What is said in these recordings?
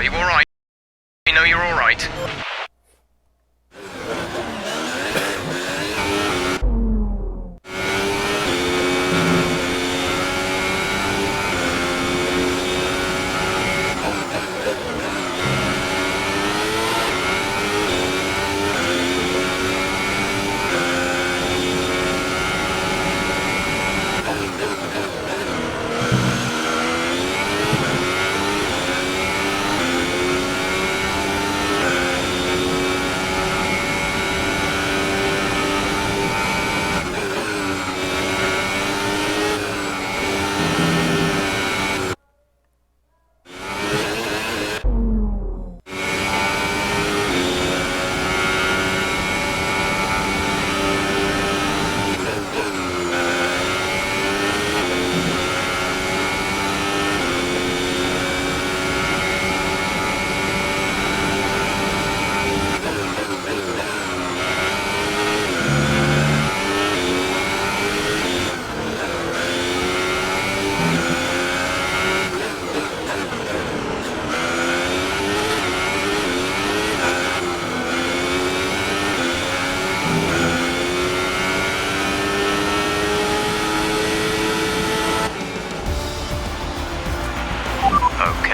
you alright? You know you're alright.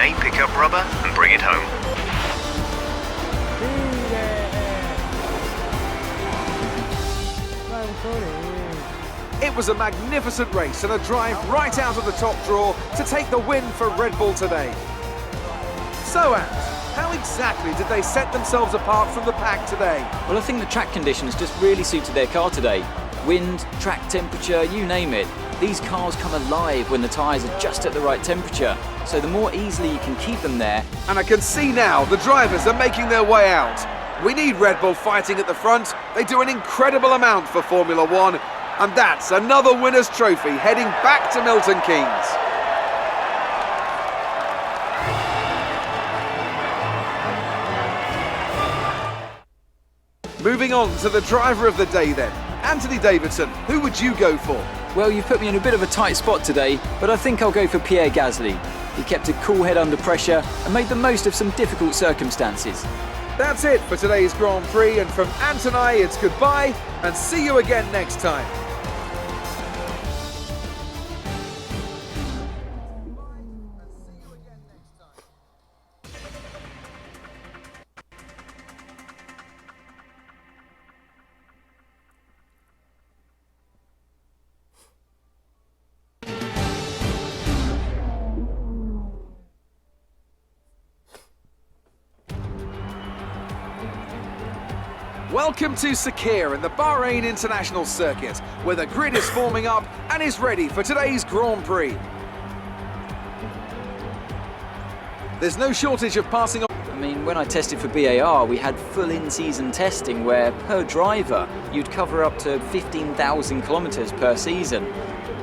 Okay, pick up rubber and bring it home. It was a magnificent race and a drive right out of the top draw to take the win for Red Bull today. So, Ant, how exactly did they set themselves apart from the pack today? Well, I think the track conditions just really suited their car today. Wind, track temperature, you name it. These cars come alive when the tyres are just at the right temperature, so the more easily you can keep them there. And I can see now the drivers are making their way out. We need Red Bull fighting at the front. They do an incredible amount for Formula One, and that's another winner's trophy heading back to Milton Keynes. Moving on to the driver of the day then. Anthony Davidson, who would you go for? Well, you've put me in a bit of a tight spot today, but I think I'll go for Pierre Gasly. He kept a cool head under pressure and made the most of some difficult circumstances. That's it for today's Grand Prix, and from Ant and I, it's goodbye and see you again next time. Welcome to Sakir in the Bahrain International Circuit, where the grid is forming up and is ready for today's Grand Prix. There's no shortage of passing on. I mean, when I tested for BAR, we had full in-season testing where, per driver, you'd cover up to 15,000 kilometres per season.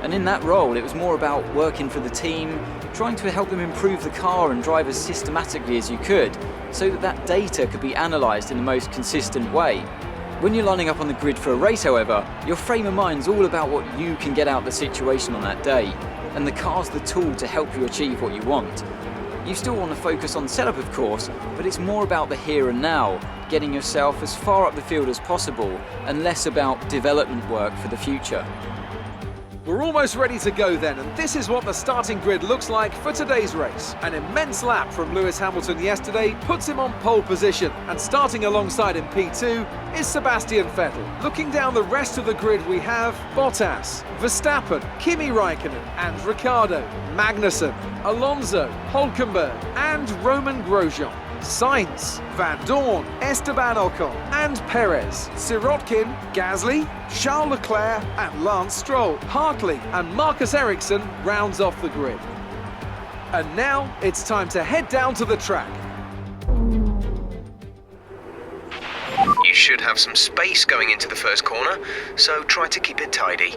And in that role, it was more about working for the team, trying to help them improve the car and drive as systematically as you could, so that that data could be analysed in the most consistent way. When you're lining up on the grid for a race, however, your frame of mind's all about what you can get out of the situation on that day, and the car's the tool to help you achieve what you want. You still want to focus on setup, of course, but it's more about the here and now, getting yourself as far up the field as possible, and less about development work for the future. We're almost ready to go then, and this is what the starting grid looks like for today's race. An immense lap from Lewis Hamilton yesterday puts him on pole position, and starting alongside in P2 is Sebastian Vettel. Looking down the rest of the grid, we have Bottas, Verstappen, Kimi Raikkonen and Ricciardo, Magnussen, Alonso, Hülkenberg and Roman Grosjean. Sainz, Van Dorn, Esteban Ocon and Perez, Sirotkin, Gasly, Charles Leclerc and Lance Stroll, Hartley and Marcus Ericsson rounds off the grid. And now it's time to head down to the track. You should have some space going into the first corner, so try to keep it tidy.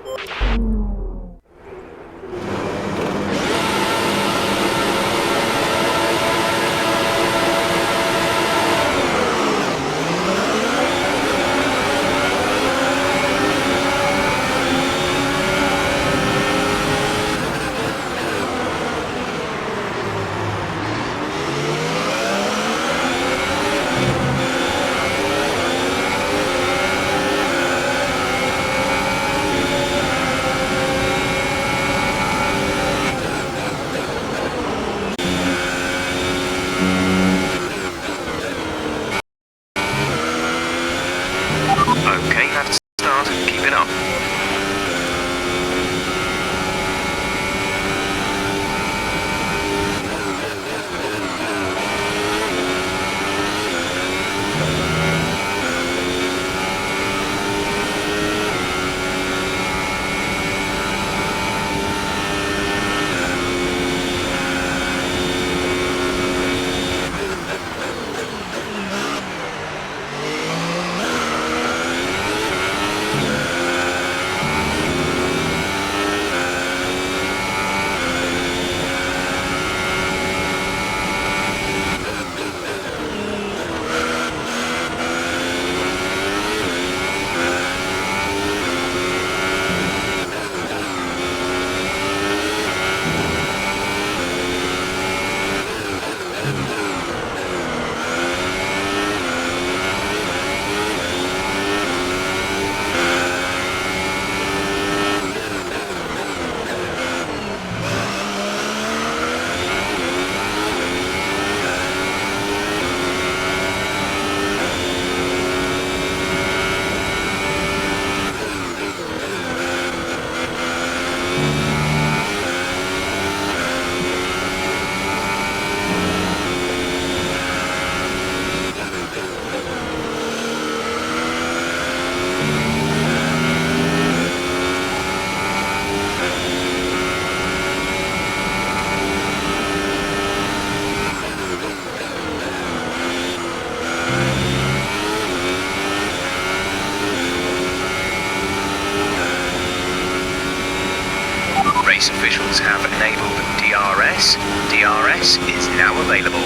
Race officials have enabled DRS. DRS is now available.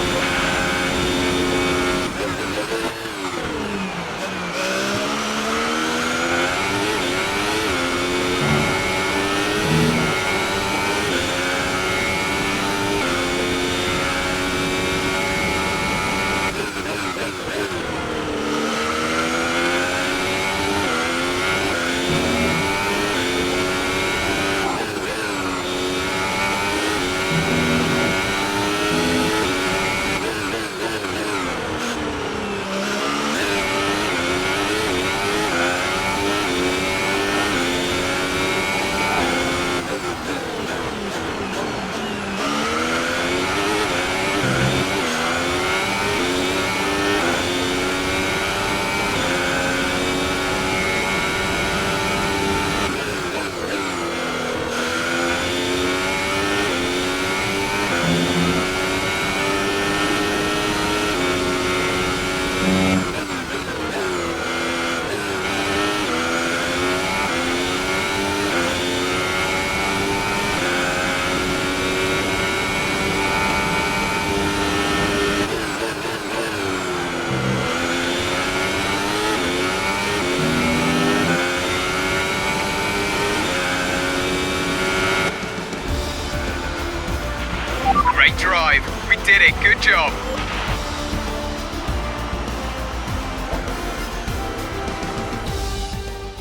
Great drive. We did it. Good job.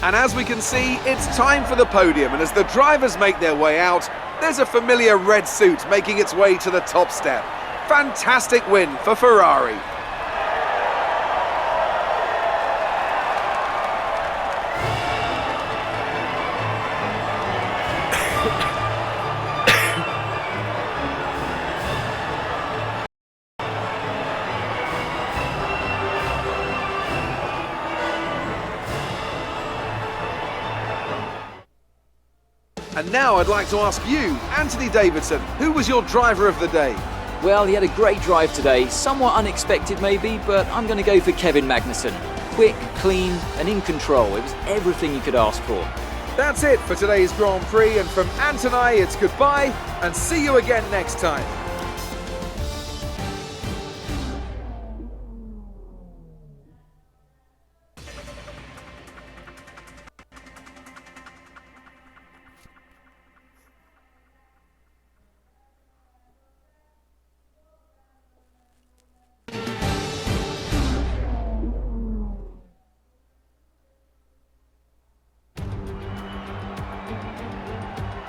And as we can see, it's time for the podium, and as the drivers make their way out, there's a familiar red suit making its way to the top step. Fantastic win for Ferrari. And now I'd like to ask you, Anthony Davidson, who was your driver of the day? Well, he had a great drive today, somewhat unexpected maybe, but I'm going to go for Kevin Magnussen. Quick, clean and in control. It was everything you could ask for. That's it for today's Grand Prix, and from Ant and I, it's goodbye and see you again next time.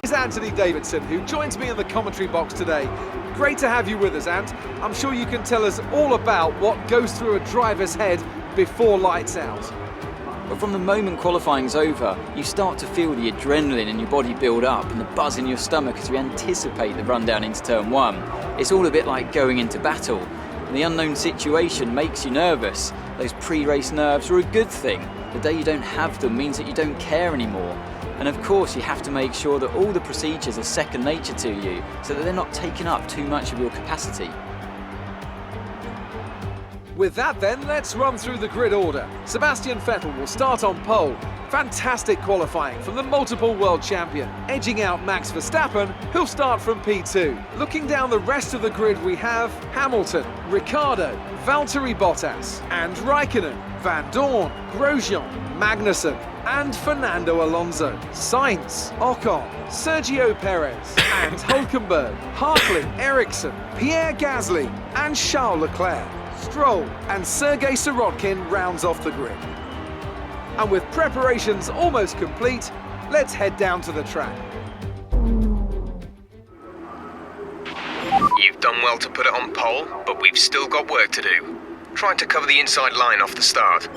Is Anthony Davidson, who joins me in the commentary box today. Great to have you with us, Ant. I'm sure you can tell us all about what goes through a driver's head before lights out. But from the moment qualifying's over, you start to feel the adrenaline in your body build up and the buzz in your stomach as you anticipate the run down into turn one. It's all a bit like going into battle. And the unknown situation makes you nervous. Those pre-race nerves are a good thing. The day you don't have them means that you don't care anymore. And of course you have to make sure that all the procedures are second nature to you so that they're not taking up too much of your capacity. With that then, let's run through the grid order. Sebastian Vettel will start on pole. Fantastic qualifying from the multiple world champion, edging out Max Verstappen, who'll start from P2. Looking down the rest of the grid, we have Hamilton, Ricciardo, Valtteri Bottas and Raikkonen, Van Dorn, Grosjean, Magnussen and Fernando Alonso, Sainz, Ocon, Sergio Perez and Hulkenberg, Hartley, Ericsson, Pierre Gasly and Charles Leclerc. Stroll and Sergei Sirotkin rounds off the grid. And with preparations almost complete, let's head down to the track. You've done well to put it on pole, but we've still got work to do. Trying to cover the inside line off the start.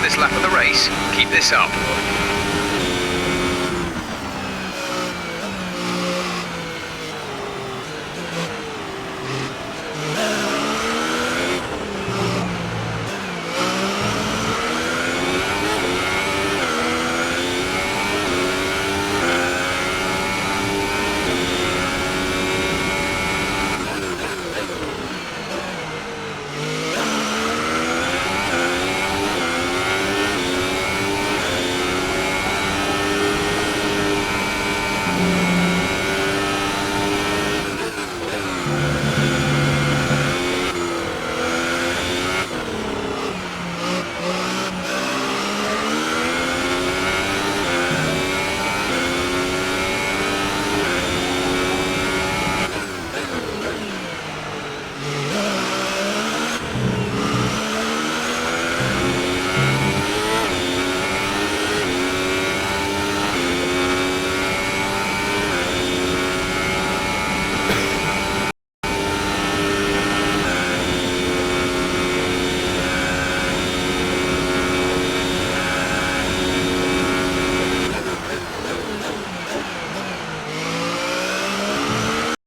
this lap of the race. Keep this up.